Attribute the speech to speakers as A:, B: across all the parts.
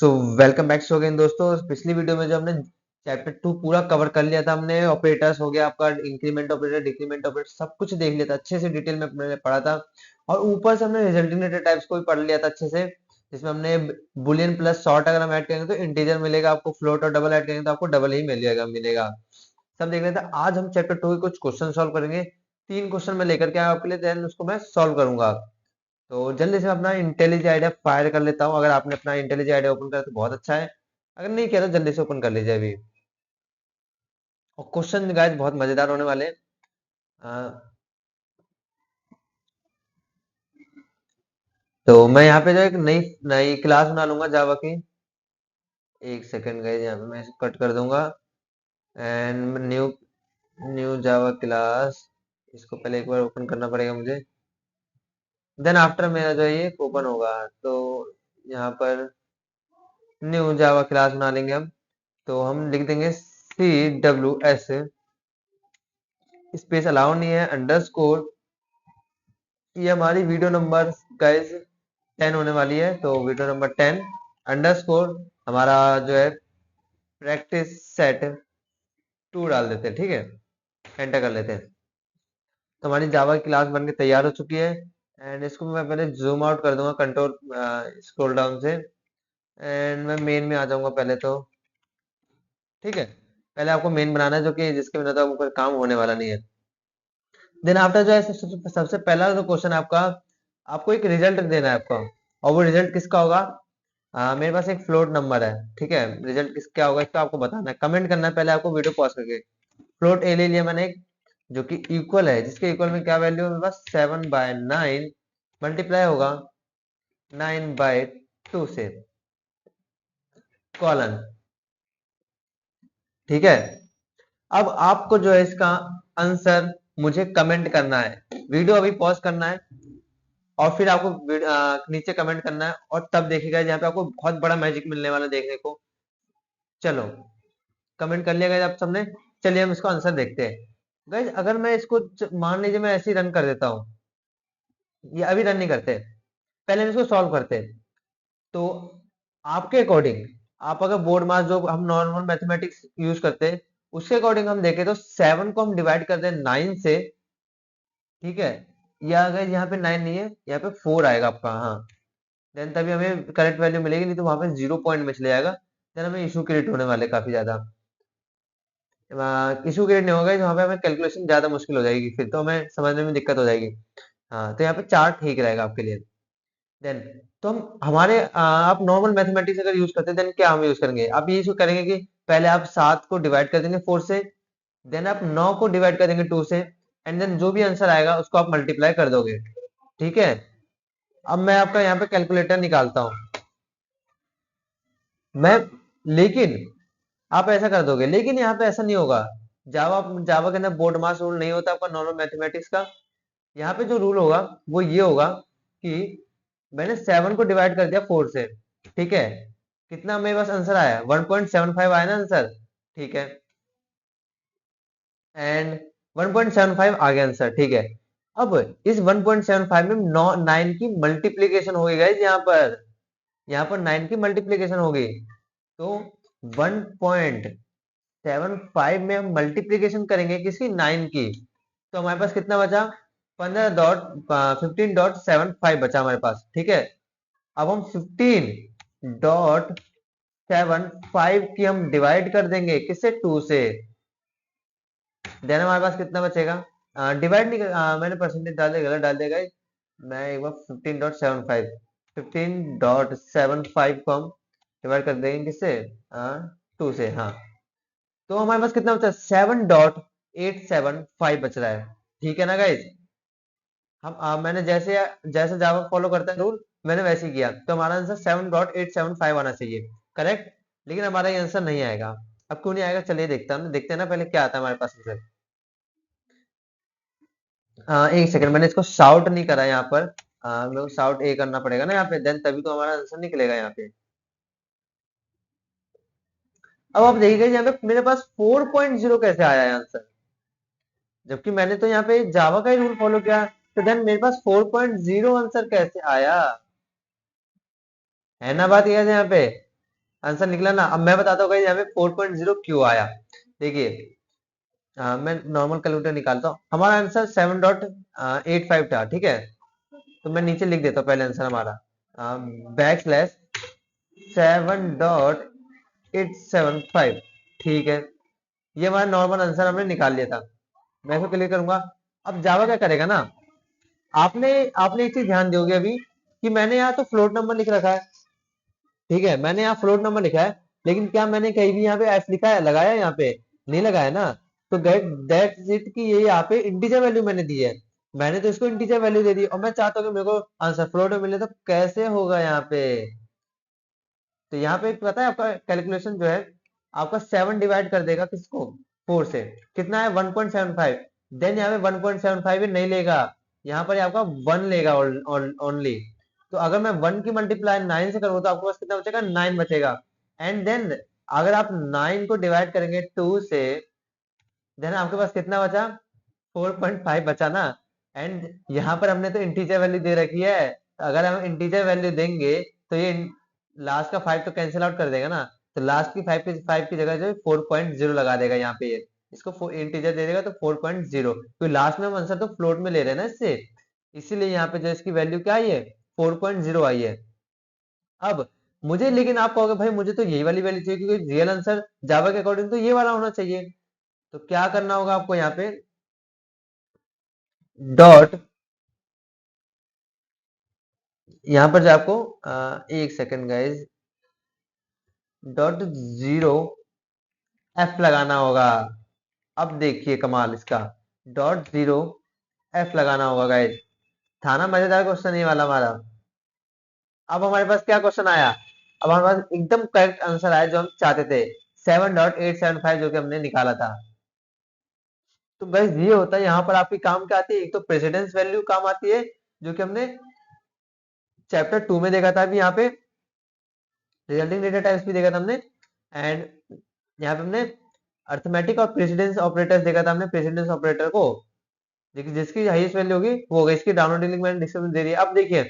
A: So welcome back so again दोस्तों। पिछली video में जो हमने चैप्टर 2 पूरा कवर कर लिया था, हमने ऑपरेटर्स हो गया आपका, इंक्रीमेंट ऑपरेटर, डिक्रीमेंट ऑपरेटर, सब कुछ देख लिया था अच्छे से, डिटेल में हमने पढ़ा था। और ऊपर से हमने रिजल्टिंग डेटा टाइप्स को भी पढ़ लिया था अच्छे से, जिसमें हमने बुलियन प्लस शॉर्ट अगर हम ऐड करेंगे तो इंटीजर मिलेगा आपको, फ्लोट और डबल ऐड करेंगे तो आपको डबल ही मिलेगा। सब देख रहे थे। आज हम चैप्टर 2 के कुछ क्वेश्चन सॉल्व करेंगे। 3 क्वेश्चन मैं लेकर के आया आपके लिए, देन उसको मैं सॉल्व करूंगा। तो जल्दी से अपना इंटेलिजेंट आइडिया फायर कर लेता हूँ। अगर आपने अपना इंटेलिजेंट आइडिया ओपन करा तो बहुत अच्छा है, अगर नहीं किया तो जल्दी से ओपन कर लीजिए अभी। और क्वेश्चन गाइस बहुत मजेदार होने वाले हैं। तो मैं यहाँ पे जो एक नई नई क्लास बना लूंगा जावा की। एक सेकंड गाइस, यहाँ पे मैं इसको कट कर दूंगा। And new new Java class, इसको पहले एक बार ओपन करना पड़ेगा मुझे, देन आफ्टर मेरा जो है ये ओपन होगा। तो यहाँ पर न्यू जावा क्लास बना लेंगे हम। तो हम लिख देंगे CWS स्पेस अलाउ नहीं है, अंडरस्कोर। ये हमारी वीडियो नंबर गाइस 10 होने वाली है, तो वीडियो नंबर 10 अंडरस्कोर हमारा जो है प्रैक्टिस सेट 2 डाल देते हैं, ठीक है। एंटर कर लेते हैं। तो हमारी जावा की क्लास बन के तैयार हो चुकी है। एंड इसको मैं पहले जूम आउट कर दूंगा कंट्रोल स्क्रॉल डाउन से। एंड मैं मेन में आ जाऊंगा पहले तो, ठीक है। पहले आपको मेन बनाना है, जो कि जिसके बिना तो आपको कोई काम होने वाला नहीं है। देन आफ्टर जो है सबसे पहला जो क्वेश्चन आपका, आपको एक रिजल्ट देना है आपका। और वो रिजल्ट किसका होगा? मेरे पास एक फ्लोट नंबर है, ठीक है। रिजल्ट किस क्या होगा इसका आपको बताना है, कमेंट करना है पहले आपको वीडियो पॉज करके। फ्लोट ए ले लिया मैंने एक, जो कि इक्वल है, जिसके इक्वल में क्या वैल्यू है मेरे पास 7/9 मल्टीप्लाई होगा 9/2 से, कॉलन, ठीक है। अब आपको जो है इसका आंसर मुझे कमेंट करना है, वीडियो अभी पॉज करना है और फिर आपको नीचे कमेंट करना है, और तब देखिएगा यहाँ पे आपको बहुत बड़ा मैजिक मिलने वाला है देखने को। चलो, कमेंट कर लिया गाइस आप सबने। चलिए हम इसको आंसर देखते हैं। गाइस अगर मैं इसको मान लीजिए मैं ऐसे ही रन कर देता हूँ, ये अभी रन नहीं करते, पहले हम इसको सॉल्व करते हैं। तो आपके अकॉर्डिंग, आप अगर बोर्ड मास जो हम नॉर्मल मैथमेटिक्स यूज करते हैं उसके अकॉर्डिंग हम देखें तो 7 को हम डिवाइड कर दें 9 से, ठीक है। या अगर यहाँ पे 9 नहीं है, यहाँ पे 4 आएगा आपका, हाँ। देन तभी हमें करेक्ट वैल्यू मिलेगी, नहीं तो वहां पे 0 पॉइंट में चले जाएगा। देन हमें इशू क्रिएट होने वाले काफी ज्यादा। इशू क्रिएट नहीं होगा, वहां पे हमें कैलकुलेशन ज्यादा मुश्किल हो जाएगी, फिर तो हमें समझने में दिक्कत हो जाएगी। हाँ, तो यहाँ पे 4 ठीक रहेगा आपके लिए। देन तो हम हमारे आप नॉर्मल मैथमेटिक्स अगर यूज करते हैं, देन क्या हम यूज करेंगे? आप ये यूज करेंगे कि पहले आप 7 को डिवाइड कर देंगे 4 से, देन आप 9 को डिवाइड कर देंगे 2 से, एंड देन जो भी आंसर आएगा उसको आप मल्टीप्लाई कर दोगे, ठीक है। अब मैं आपका यहाँ पे कैलकुलेटर निकालता हूँ मैं, लेकिन आप ऐसा कर दोगे, लेकिन यहाँ पे ऐसा नहीं होगा। जावा जावा के अंदर बोर्ड मास रूल नहीं होता आपका नॉर्मल मैथमेटिक्स का। यहाँ पे जो रूल होगा वो ये होगा कि मैंने 7 को डिवाइड कर दिया 4 से, ठीक है। कितना मेरे पास आंसर आया? 1.75 आया ना आंसर, ठीक है। एंड 1.75 आ गया आंसर, ठीक है। अब इस 1.75 में 9 की मल्टीप्लीकेशन हो गई गाइस, यहाँ पर 9 की मल्टीप्लीकेशन हो गई। तो 1.75 में हम मल्टीप्लीकेशन करेंगे किसकी? 9 की। तो हमारे पास कितना बचा? 15.75 बचा हमारे पास, ठीक है। अब हम 15.75 की हम डिवाइड कर देंगे किससे? 2 से। देन हमारे पास कितना बचेगा? डिवाइड नहीं मैंने परसेंटेज डाल दिया, गलत डाल दिया guys। मैं एक बार 15.75 को हम डिवाइड कर देंगे किससे? 2 से, हाँ। तो हमारे पास कितना बचा? 7.875 बच रहा है, ठीक है ना गाइज। हम मैंने जैसे जैसे जावा फॉलो करता है रूल, मैंने वैसे ही किया, तो हमारा आंसर 7.875 आना चाहिए, करेक्ट। लेकिन हमारा ये आंसर नहीं आएगा। अब क्यों नहीं आएगा? चलिए देखते हैं ना पहले क्या आता है हमारे पास आंसर। एक सेकंड, मैंने इसको शाउट नहीं करा यहाँ पर। मेरे को शाउट ए करना पड़ेगा ना यहाँ पे, देन तभी तो हमारा आंसर निकलेगा यहाँ पे। अब आप देखिए यहाँ पे मेरे पास 4.0 कैसे आया है आंसर, जबकि मैंने तो यहाँ पे जावा का ही रूल फॉलो किया। तो देन मेरे पास 4.0 आंसर कैसे आया? है ना बात ये है यहाँ पे। आंसर निकला ना। अब मैं बताता हूँ गाइस यहाँ पे 4.0 क्यों आया। देखिए मैं नॉर्मल कैलकुलेटर निकालता हूँ। हमारा आंसर 7.85 था, ठीक है। तो मैं नीचे लिख देता हूँ पहले आंसर हमारा, बैक स्लैश 7.875, ठीक है। ये हमारा नॉर्मल आंसर हमने निकाल लिया था। मैं इसको क्लिक करूंगा। अब जावा क्या करेगा ना, आपने आपने एक चीज ध्यान दोगे अभी कि मैंने यहाँ तो फ्लोट नंबर लिख रखा है, ठीक है। मैंने यहाँ फ्लोट नंबर लिखा है, लेकिन क्या मैंने कहीं भी यहाँ पे एफ लिखा है, लगाया है यहाँ पे? नहीं लगाया ना। तो दैट्स इट कि ये यहाँ पे इंटीजर वैल्यू मैंने दी है। मैंने तो इसको इंटीजर वैल्यू दे दी और मैं चाहता हूँ कि मेरे को आंसर फ्लोट में मिले, तो कैसे होगा यहाँ पे? तो यहाँ पे पता है आपका कैलकुलेशन जो है, आपका 7 डिवाइड कर देगा किसको, 4 से। कितना है 1.75। देन यहाँ पे 1.75 नहीं लेगा, यहाँ पर आपका 1 लेगा ओनली। तो अगर मैं 1 की मल्टीप्लाई 9 से करूँ तो आपके पास कितना बचेगा, 9 बचेगा। एंड देन अगर आप 9 को डिवाइड करेंगे 2 से, देन आपके पास कितना बचा, 4.5 बचा ना। एंड यहाँ पर हमने तो इंटीजर वैल्यू दे रखी है। अगर हम इंटीजर वैल्यू देंगे तो ये लास्ट का 5 तो कैंसिल आउट कर देगा ना। तो लास्ट की 5 की जगह जो 4.0 लगा देगा यहाँ पे। ये इसको इंटीजर दे देगा तो 4.0, क्योंकि लास्ट में हम आंसर तो फ्लोट में ले रहे हैं ना इससे, इसीलिए यहाँ पे जो इसकी वैल्यू क्या आई है, 4.0 आई है। अब मुझे, लेकिन आप कहोगे भाई मुझे तो यही वाली वैल्यू चाहिए, क्योंकि रियल आंसर जावा के अकॉर्डिंग तो ये वाला होना चाहिए। तो क्या करना होगा आपको यहाँ पे, डॉट, यहाँ पर जो आपको एक सेकंड गाइज, डॉट 0 एफ लगाना होगा। अब देखिए कमाल इसका, डॉट 0 एफ लगाना होगा गाइज। था ना मजेदार क्वेश्चन ये वाला हमारा। अब हमारे पास क्या क्वेश्चन आया, अब हमारे पास एकदम करेक्ट आंसर आया जो हम चाहते थे, 7.875 जो कि हमने निकाला था। तो गाइज ये होता है, यहाँ पर आपकी काम क्या आती है, एक तो प्रेसिडेंस वैल्यू काम आती है, जो कि हमने चैप्टर 2 में देखा था। अभी यहाँ पे रिजल्टिंग डेटा टाइप्स भी देखा था हमने। एंड यहाँ पे हमने अर्थमेटिक और प्रेसिडेंस ऑपरेटर्स देखा था हमने। प्रेसिडेंस ऑपरेटर को जिसकी हाईएस्ट वैल्यू होगी वो होगा। इसकी डाउनलोडिंग लिंक मैंने डिस्क्रिप्शन दे दी है। अब देखिए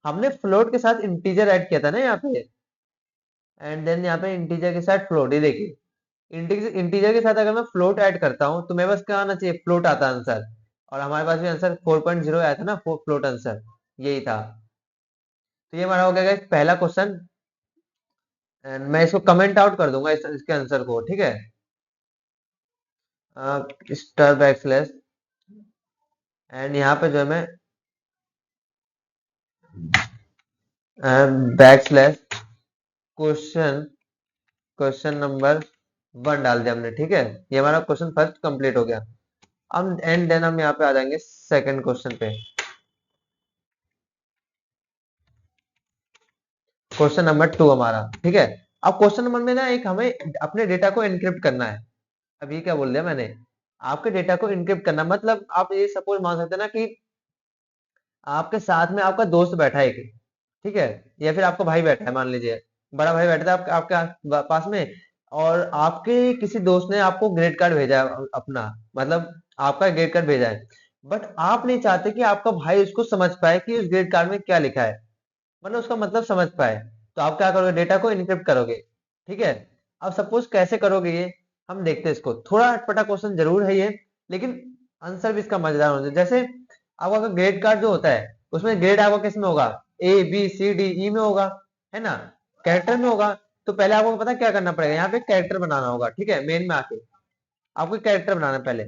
A: हमने फ्लोट के साथ इंटीजर ऐड किया था ना यहाँ पे, एंड देन यहाँ पे इंटीजर के साथ फ्लोट। ये देखिए इंटीजर के साथ अगर मैं फ्लोट ऐड करता हूँ तो मेरे पास क्या आना चाहिए, फ्लोट आता आंसर। और हमारे पास भी आंसर 4.0 आया था ना, फ्लोट आंसर यही था। तो ये हमारा हो गया guys पहला क्वेश्चन। एंड मैं इसको कमेंट आउट कर दूंगा इसके आंसर को, ठीक है। स्टार बैक स्लैश, एंड यहाँ पे जो है मैं back slash question, question number 1 डाल दिया हमने, ठीक है। ये हमारा क्वेश्चन फर्स्ट कंप्लीट हो गया। अब एंड देन हम यहाँ पे आ जाएंगे सेकंड क्वेश्चन पे। क्वेश्चन नंबर 2 हमारा, ठीक है। अब क्वेश्चन नंबर में ना एक हमें अपने डेटा को एनक्रिप्ट करना है। अभी क्या बोल दिया मैंने, आपके डेटा को एनक्रिप्ट करना, मतलब आप ये सपोज मान सकते हैं ना कि आपके साथ में आपका दोस्त बैठा है एक, ठीक है, या फिर आपका भाई बैठा है, मान लीजिए बड़ा भाई बैठा है आपके पास में। और आपके किसी दोस्त ने आपको ग्रेड कार्ड भेजा है अपना, मतलब आपका ग्रेड कार्ड भेजा है, बट आप नहीं चाहते कि आपका भाई उसको समझ पाए कि उस ग्रेड कार्ड में क्या लिखा है, मतलब उसका मतलब समझ पाए। तो आप क्या करोगे, डेटा को इनक्रिप्ट करोगे, ठीक है। अब सपोज कैसे करोगे ये हम देखते हैं। इसको थोड़ा अटपटा क्वेश्चन जरूर है ये, लेकिन आंसर भी इसका मजेदार होना चाहिए। जैसे आपका ग्रेड कार्ड जो होता है, उसमें ग्रेड आपका किस में होगा, A B C D E में होगा, है ना, कैरेक्टर में होगा। तो पहले आपको पता क्या करना पड़ेगा, यहाँ पे कैरेक्टर बनाना होगा, ठीक है। मेन में आके आपको कैरेक्टर बनाना है पहले।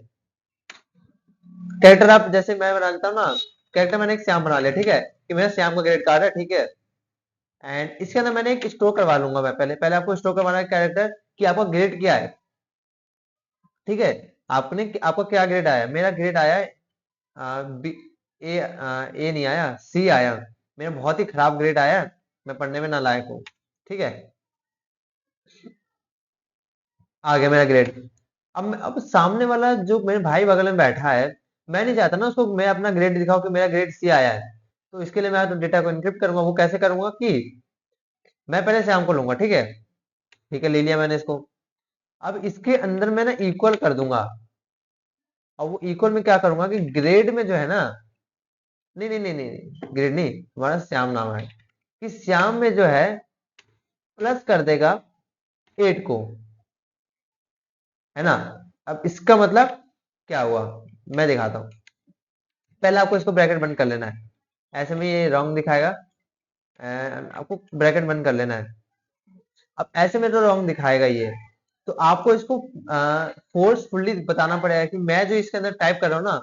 A: कैरेक्टर आप जैसे मैं बनाता हूँ ना, कैरेक्टर मैंने एक श्याम बना लिया, ठीक है, कि मेरा श्याम का ग्रेड कार्ड है, ठीक है। एंड इसके अंदर मैंने एक स्टोर करवा लूंगा मैं, पहले पहले आपको स्टोर करवाना है कैरेक्टर कि आपका ग्रेड क्या है, ठीक है। आपका क्या ग्रेड आया, मेरा ग्रेड आया है बी, ए नहीं आया, सी आया। मेरा बहुत ही खराब ग्रेड आया, मैं पढ़ने में नालायक हूँ, ठीक है। आ गया मेरा ग्रेड। अब सामने वाला जो मेरे भाई बगल में बैठा है, मैं नहीं चाहता ना उसको मैं अपना ग्रेड दिखाऊं कि मेरा ग्रेड सी आया है। तो इसके लिए मैं तो डेटा को इनक्रिप्ट करूंगा। वो कैसे करूंगा कि मैं पहले श्याम को लूंगा, ठीक है, ठीक है, ले लिया मैंने इसको। अब इसके अंदर मैं ना इक्वल कर दूंगा। अब वो इक्वल में क्या करूंगा कि ग्रेड में जो है ना, नहीं नहीं नहीं नहीं, ग्रेड नहीं, हमारा श्याम नाम है, कि श्याम में जो है प्लस कर देगा 8 को, है ना। अब इसका मतलब क्या हुआ, मैं दिखाता हूँ। पहले आपको इसको ब्रैकेट बंद कर लेना है, ऐसे में ये रॉन्ग दिखाएगा, एंड आपको ब्रैकेट बंद कर लेना है। अब ऐसे में तो रॉन्ग दिखाएगा ये, तो आपको इसको फोर्सफुली बताना पड़ेगा कि मैं जो इसके अंदर टाइप कर रहा हूँ ना,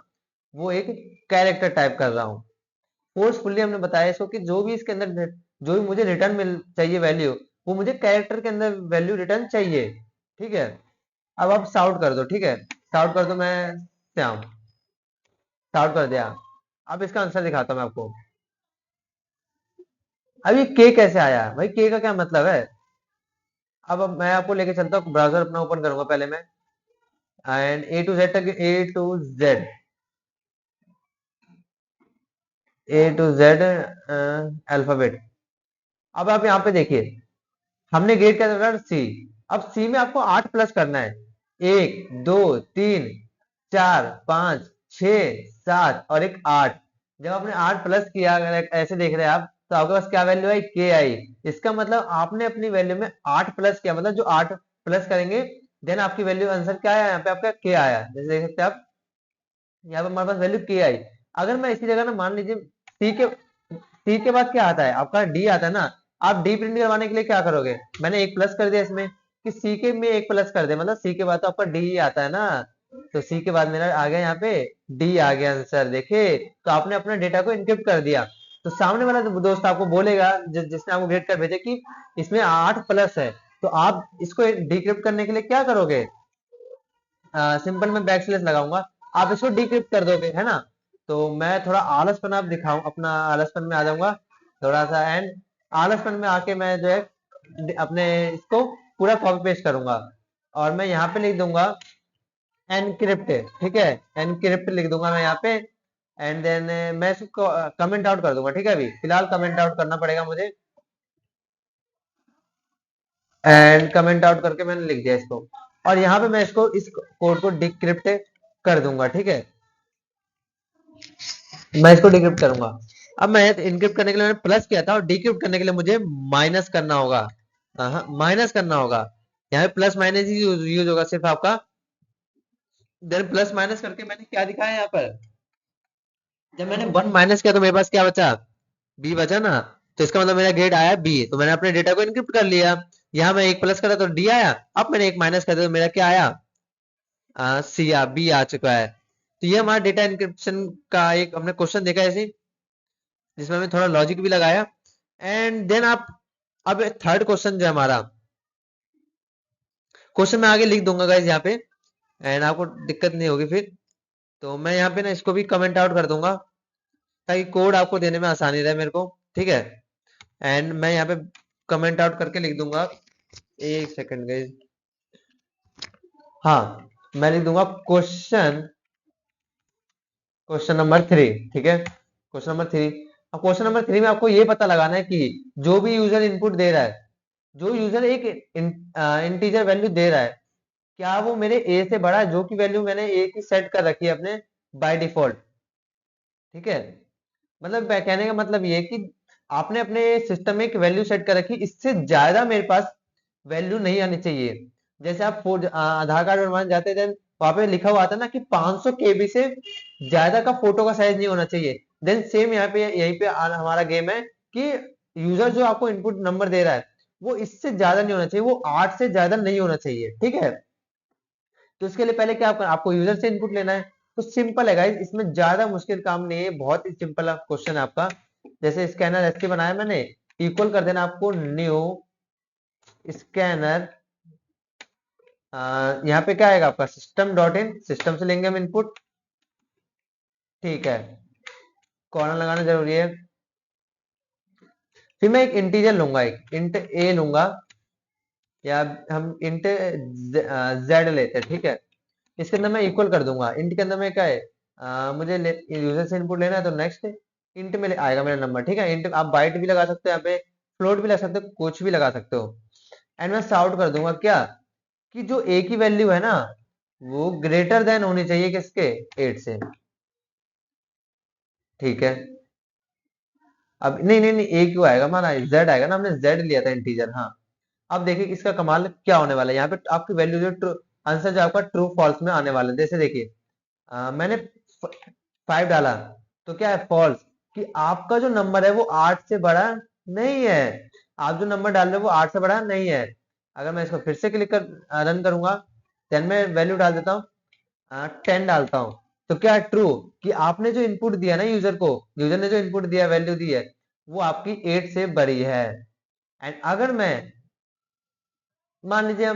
A: वो एक कैरेक्टर टाइप कर रहा हूँ। फोर्सफुली हमने बताया इसको कि जो भी इसके अंदर जो भी मुझे रिटर्न मिल चाहिए वैल्यू, वो मुझे कैरेक्टर के अंदर वैल्यू रिटर्न चाहिए, ठीक है। अब आप साउट कर दो, ठीक है, साउट कर दो, मैं श्याम साउट कर दिया। अब इसका आंसर दिखाता हूँ मैं आपको। अब ये के कैसे आया भाई, के का क्या मतलब है। अब मैं आपको लेके चलता हूँ, ब्राउजर अपना ओपन करूंगा पहले मैं, एंड ए टू जेड तक, Z A to Z alphabet. अब आप यहाँ पे देखिए, हमने गेट क्या था सी। अब सी में आपको 8 प्लस करना है, 1 2 3 4 5 6 7 और एक 8। जब आपने 8 प्लस किया, अगर ऐसे देख रहे हैं आप, तो आपके पास क्या वैल्यू आई, के आई। इसका मतलब आपने अपनी वैल्यू में 8 प्लस किया, मतलब जो 8 प्लस करेंगे देन आपकी वैल्यू आंसर क्या आया, यहाँ पे आपका के आया, जैसे देख सकते हैं आप, यहाँ पे हमारे पास वैल्यू के आई। अगर मैं इसी जगह ना मान लीजिए सी के बाद क्या आता है आपका, डी आता है ना। आप डी प्रिंट करवाने के लिए क्या करोगे, मैंने एक प्लस कर दिया इसमें, कि सी के में एक प्लस कर दे, मतलब सी के बाद तो आपका डी ही आता है ना। तो सी के बाद मेरा आ गया यहाँ पे डी आ गया आंसर, देखे। तो आपने अपने डेटा को इनक्रिप्ट कर दिया। तो सामने वाला दोस्त आपको बोलेगा, जिसने आपको ग्रेड कर भेजे, कि इसमें 8 प्लस है, तो आप इसको डिक्रिप्ट करने के लिए क्या करोगे, सिंपल मैं बैक स्लैश लगाऊंगा, आप इसको डिक्रिप्ट कर दोगे, है ना। तो मैं थोड़ा आलसपन आप दिखाऊं, अपना आलसपन में आ जाऊंगा थोड़ा सा, एंड आलसपन में आके मैं जो है अपने इसको पूरा कॉपी पेस्ट करूंगा, और मैं यहाँ पे लिख दूंगा एनक्रिप्ट, ठीक है, एनक्रिप्ट लिख दूंगा मैं यहाँ पे। एंड देन मैं इसको कमेंट आउट कर दूंगा, ठीक है, अभी फिलहाल कमेंट आउट करना पड़ेगा मुझे, एंड कमेंट आउट करके मैंने लिख दिया इसको। और यहाँ पे मैं इसको इस कोड को डिक्रिप्ट कर दूंगा, ठीक है, मैं इसको डिक्रिप्ट करूंगा। अब मैं इनक्रिप्ट करने के लिए मैंने प्लस किया था, और डिक्रिप्ट करने के लिए मुझे माइनस करना होगा, माइनस करना होगा। यहाँ पे प्लस माइनस ही यूज होगा सिर्फ आपका। देन प्लस माइनस करके मैंने क्या दिखाया यहाँ पर, जब मैंने 1 माइनस किया तो मेरे पास क्या बचा, बी बचा ना। तो इसका मतलब मेरा ग्रेड आया बी, तो मैंने अपने डेटा को इनक्रिप्ट कर लिया। यहाँ मैं एक प्लस करा तो डी आया, अब मैंने एक माइनस कर दिया तो मेरा क्या आया, सी आ बी आ चुका है। तो ये हमारा डेटा इनक्रिप्शन का एक हमने क्वेश्चन देखा ऐसे, जिसमें हमने थोड़ा लॉजिक भी लगाया। एंड देन आप, अब थर्ड क्वेश्चन जो है हमारा, क्वेश्चन मैं आगे लिख दूंगा गाइज यहाँ पे, एंड आपको दिक्कत नहीं होगी फिर। तो मैं यहाँ पे ना इसको भी कमेंट आउट कर दूंगा, ताकि कोड आपको देने में आसानी रहे मेरे को, ठीक है। एंड मैं यहाँ पे कमेंट आउट करके लिख दूंगा, एक सेकंड गाइज, हाँ, मैं लिख दूंगा क्वेश्चन, क्वेश्चन नंबर 3, ठीक है, क्वेश्चन नंबर 3। अब क्वेश्चन नंबर 3 में आपको ये पता लगाना है कि जो भी यूजर इनपुट दे रहा है, जो यूजर एक इंटीजर वैल्यू दे रहा है, क्या वो मेरे ए से बड़ा है, जो की वैल्यू मैंने ए की सेट कर रखी है अपने बाय डिफॉल्ट, ठीक है। मतलब कहने का मतलब ये है कि आपने अपने सिस्टम में एक वैल्यू सेट कर रखी, इससे ज्यादा मेरे पास वैल्यू नहीं आनी चाहिए। जैसे आप आधार कार्ड बनवाने जाते हैं, देन वहां पे लिखा हुआ आता है ना कि 500 केबी से ज्यादा का फोटो का साइज नहीं होना चाहिए। देन सेम यहाँ पे यहीं पे हमारा गेम है कि यूजर जो आपको इनपुट नंबर दे रहा है, वो इससे ज्यादा नहीं होना चाहिए, वो 8 से ज्यादा नहीं होना चाहिए, ठीक है। तो इसके लिए पहले क्या आपको यूजर से इनपुट लेना है। तो सिंपल है गाइस, इसमें ज्यादा मुश्किल काम नहीं है, बहुत ही सिंपल क्वेश्चन है आपका। जैसे स्कैनर एसटी बनाया मैंने, इक्वल कर देना आपको न्यू स्कैनर, यहाँ पे क्या आएगा आपका सिस्टम डॉट इन, सिस्टम से लेंगे हम इनपुट, ठीक है, कॉलन लगाना जरूरी है। फिर मैं एक इंटीजर लूंगा, एक इंट ए लूंगा, या हम इंट जेड लेते हैं, ठीक है। इसके अंदर मैं इक्वल कर दूंगा, इंट के अंदर में क्या है, मुझे यूजर से इनपुट लेना है, तो नेक्स्ट इंट में आएगा मेरा नंबर, ठीक है। इंट आप बाइट भी लगा सकते हो, यहाँ पे फ्लोट भी लगा सकते हो, कुछ भी लगा सकते हो। एंड मैं साउट कर दूंगा क्या, कि जो ए की वैल्यू है ना, वो ग्रेटर देन होनी चाहिए किसके, 8 से, ठीक है। अब नहीं नहीं नहीं, ए क्यों आएगा, हमारा जेड आएगा ना, हमने जेड लिया था इंटीजर, हाँ। अब देखिए इसका कमाल क्या होने वाला है, यहाँ पे आपकी वैल्यू जो ट्रू आंसर जो आपका ट्रू फॉल्स में आने वाला है। जैसे देखिए मैंने 5 डाला तो क्या है फॉल्स, कि आपका जो नंबर है वो 8 से बड़ा नहीं है। आप जो नंबर डाल रहे हो वो 8 से बड़ा नहीं है। अगर मैं इसको फिर से क्लिक कर रन करूंगा, देन मैं वैल्यू डाल देता हूँ 10 डालता हूँ, तो क्या ट्रू कि आपने जो इनपुट दिया ना यूजर को, यूजर ने जो इनपुट दिया वैल्यू दी है वो आपकी 8 से बड़ी है। एंड अगर मैं मान लीजिए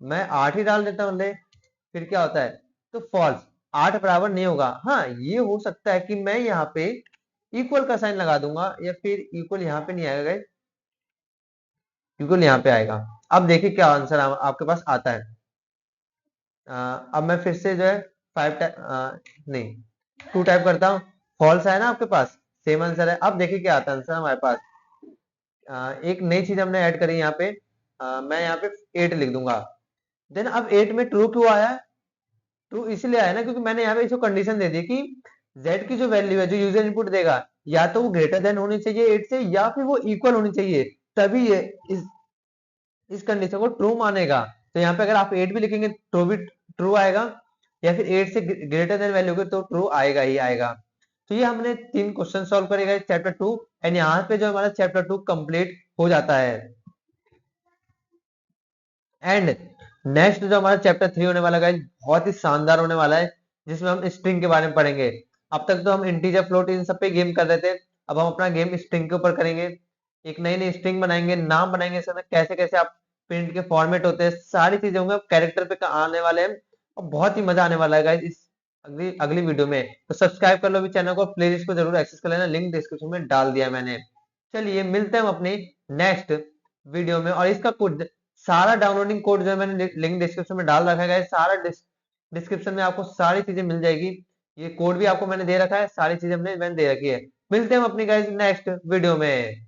A: मैं 8 ही डाल देता हूँ ले, फिर क्या होता है, तो फॉल्स, 8 बराबर नहीं होगा। हाँ ये हो सकता है कि मैं यहाँ पे इक्वल का साइन लगा दूंगा, या फिर इक्वल यहाँ पे नहीं आएगा गाइस, इक्वल यहाँ पे आएगा। अब देखिए क्या आंसर आपके पास आता है। अब मैं फिर से जो है 5 नहीं 2 टाइप करता हूँ, फॉल्स है ना आपके पास, सेम आंसर है। अब देखिए क्या आता है आंसर हमारे पास। एक नई चीज हमने ऐड करी यहाँ पे, मैं यहाँ पे 8 लिख दूंगा। देन अब 8 में ट्रू क्यों आया, ट्रू इसलिए आया ना क्योंकि मैंने यहाँ पे इसको कंडीशन दे दी कि z की जो वैल्यू है जो यूजर इनपुट देगा, या तो वो ग्रेटर देन होनी चाहिए 8 से, या फिर वो इक्वल होनी चाहिए, तभी ये इस कंडीशन को ट्रू मानेगा। तो यहाँ पे अगर आप 8 भी लिखेंगे तो भी ट्रू आएगा, या फिर 8 से ग्रेटर देन वैल्यू के तो ट्रू आएगा ही आएगा। तो ये हमने 3 क्वेश्चन सॉल्व करेगा चैप्टर 2, एंड यहाँ पे जो हमारा चैप्टर 2 कंप्लीट हो जाता है। एंड नेक्स्ट जो हमारा चैप्टर 3 होने वाला है बहुत ही शानदार होने वाला है, जिसमें हम स्ट्रिंग के बारे में पढ़ेंगे। अब तक तो हम इंटीजर फ्लोट इन सब पे गेम कर रहे थे, अब हम अपना गेम स्ट्रिंग के ऊपर करेंगे। एक नई नई स्ट्रिंग बनाएंगे, नाम बनाएंगे, इसमें कैसे कैसे आप प्रिंट के फॉर्मेट होते हैं, सारी चीजें होंगे, कैरेक्टर पे आने वाले हैं, और बहुत ही मजा आने वाला है गाइस इस अगली अगली वीडियो में। तो सब्सक्राइब कर लो अभी चैनल को, प्लेलिस्ट को जरूर एक्सेस कर लेना, लिंक डिस्क्रिप्शन में डाल दिया मैंने। चलिए मिलते हैं हम अपनी नेक्स्ट वीडियो में। और इसका कुछ सारा डाउनलोडिंग कोड जो है मैंने लिंक डिस्क्रिप्शन में डाल रखा है, सारा डिस्क्रिप्शन में आपको सारी चीजें मिल जाएगी। ये कोड भी आपको मैंने दे रखा है, सारी चीजें मैंने दे रखी है। मिलते हैं हम अपनी गाइस नेक्स्ट वीडियो में।